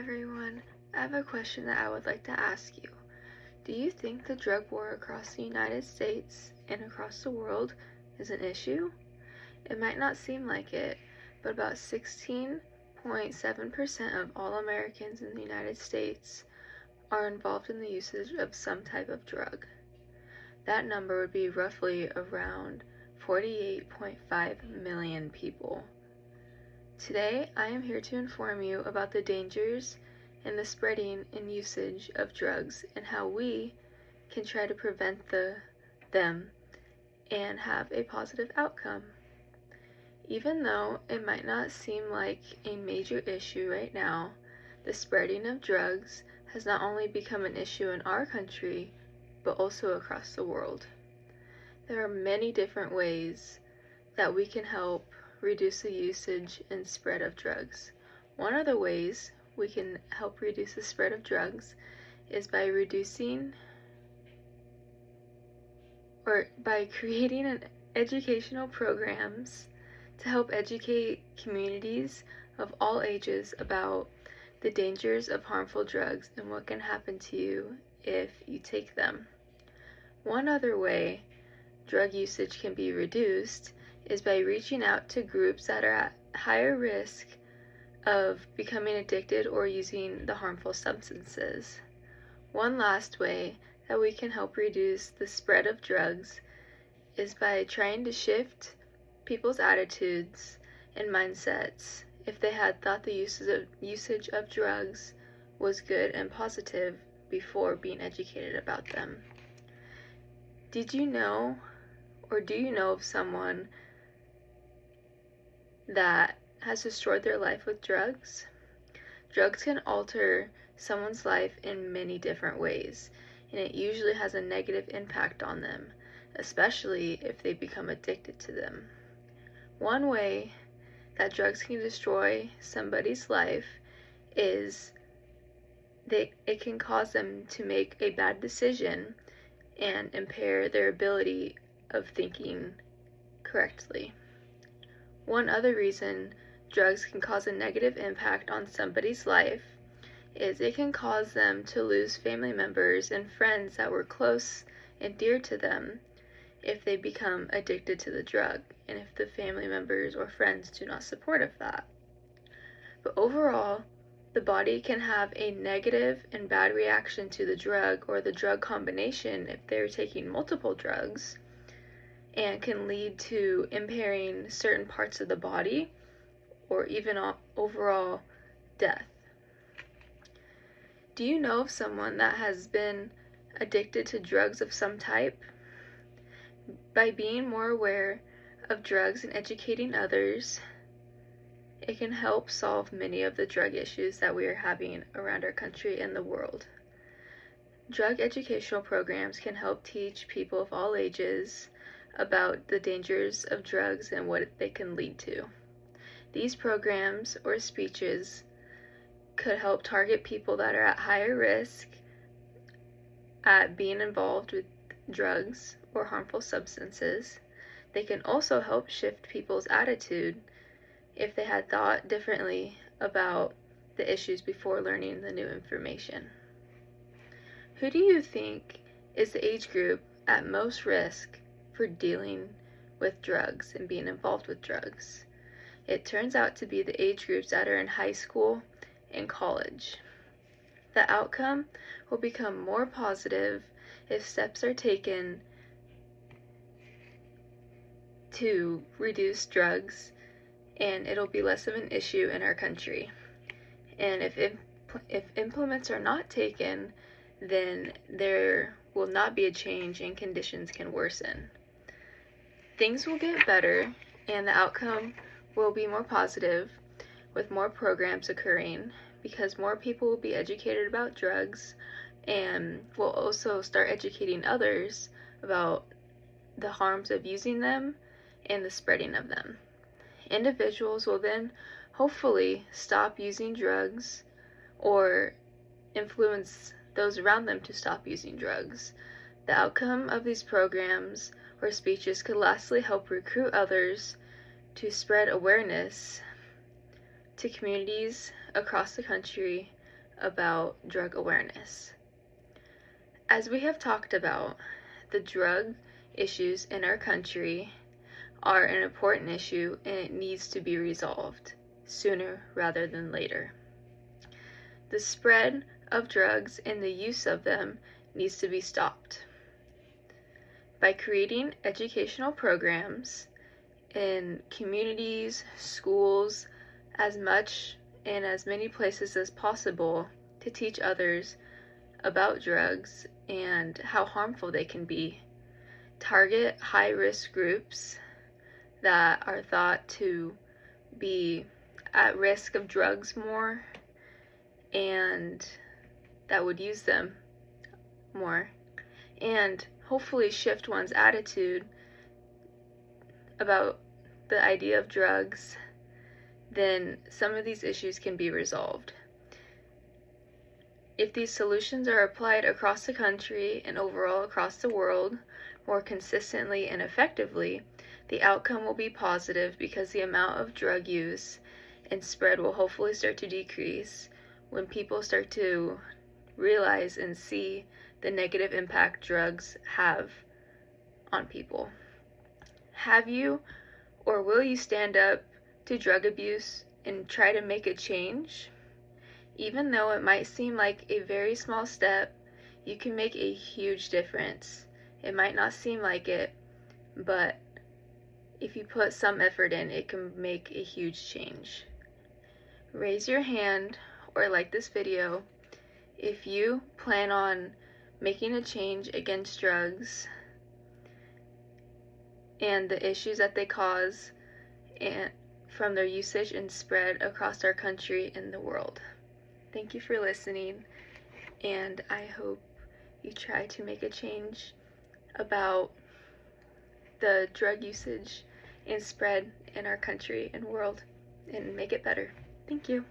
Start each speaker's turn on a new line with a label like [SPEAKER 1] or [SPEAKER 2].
[SPEAKER 1] everyone. I have a question that I would like to ask you. Do you think the drug war across the United States and across the world is an issue? It might not seem like it, but about 16.7% of all Americans in the United States are involved in the usage of some type of drug. That number would be roughly around 48.5 million people. Them I am here to inform you about the dangers and the spreading and usage of drugs and how we can try to prevent them and have a positive outcome. Even though it might not seem like a major issue right now, the spreading of drugs has not only become an issue in our country, but also across the world. There are many different ways that we can help reduce the usage and spread of drugs. One of the ways we can help reduce the spread of drugs is by creating educational programs to help educate communities of all ages about the dangers of harmful drugs and what can happen to you if you take them. One other way drug usage can be reduced is by reaching out to groups that are at higher risk of becoming addicted or using the harmful substances. One last way that we can help reduce the spread of drugs is by trying to shift people's attitudes and mindsets if they had thought the usage of drugs was good and positive before being educated about them. Did you know, or do you know of someone that has destroyed their life with drugs? Drugs can alter someone's life in many different ways, and it usually has a negative impact on them, especially if they become addicted to them. One way that drugs can destroy somebody's life is it can cause them to make a bad decision and impair their ability of thinking correctly. One other reason drugs can cause a negative impact on somebody's life is it can cause them to lose family members and friends that were close and dear to them if they become addicted to the drug and if the family members or friends do not support of that. But overall, the body can have a negative and bad reaction to the drug or the drug combination if they're taking multiple drugs, and can lead to impairing certain parts of the body or even overall death. Do you know of someone that has been addicted to drugs of some type? By being more aware of drugs and educating others, it can help solve many of the drug issues that we are having around our country and the world. Drug educational programs can help teach people of all ages about the dangers of drugs and what they can lead to. These programs or speeches could help target people that are at higher risk at being involved with drugs or harmful substances. They can also help shift people's attitude if they had thought differently about the issues before learning the new information. Who do you think is the age group at most risk for dealing with drugs and being involved with drugs? It turns out to be the age groups that are in high school and college. The outcome will become more positive if steps are taken to reduce drugs, and it'll be less of an issue in our country. And if implements are not taken, then there will not be a change and conditions can worsen. Things will get better and the outcome will be more positive with more programs occurring because more people will be educated about drugs and will also start educating others about the harms of using them and the spreading of them. Individuals will then hopefully stop using drugs or influence those around them to stop using drugs. The outcome of these programs or speeches could lastly help recruit others to spread awareness to communities across the country about drug awareness. As we have talked about, the drug issues in our country are an important issue and it needs to be resolved sooner rather than later. The spread of drugs and the use of them needs to be stopped. By creating educational programs in communities, schools, as much and as many places as possible to teach others about drugs and how harmful they can be. Target high-risk groups that are thought to be at risk of drugs more and that would use them more, and hopefully shift one's attitude about the idea of drugs, then some of these issues can be resolved. If these solutions are applied across the country and overall across the world more consistently and effectively, the outcome will be positive because the amount of drug use and spread will hopefully start to decrease when people start to realize and see the negative impact drugs have on people. Have you or will you stand up to drug abuse and try to make a change? Even though it might seem like a very small step, you can make a huge difference. It might not seem like it, but if you put some effort in, it can make a huge change. Raise your hand or like this video if you plan on making a change against drugs and the issues that they cause and from their usage and spread across our country and the world. Thank you for listening, and I hope you try to make a change about the drug usage and spread in our country and world and make it better. Thank you.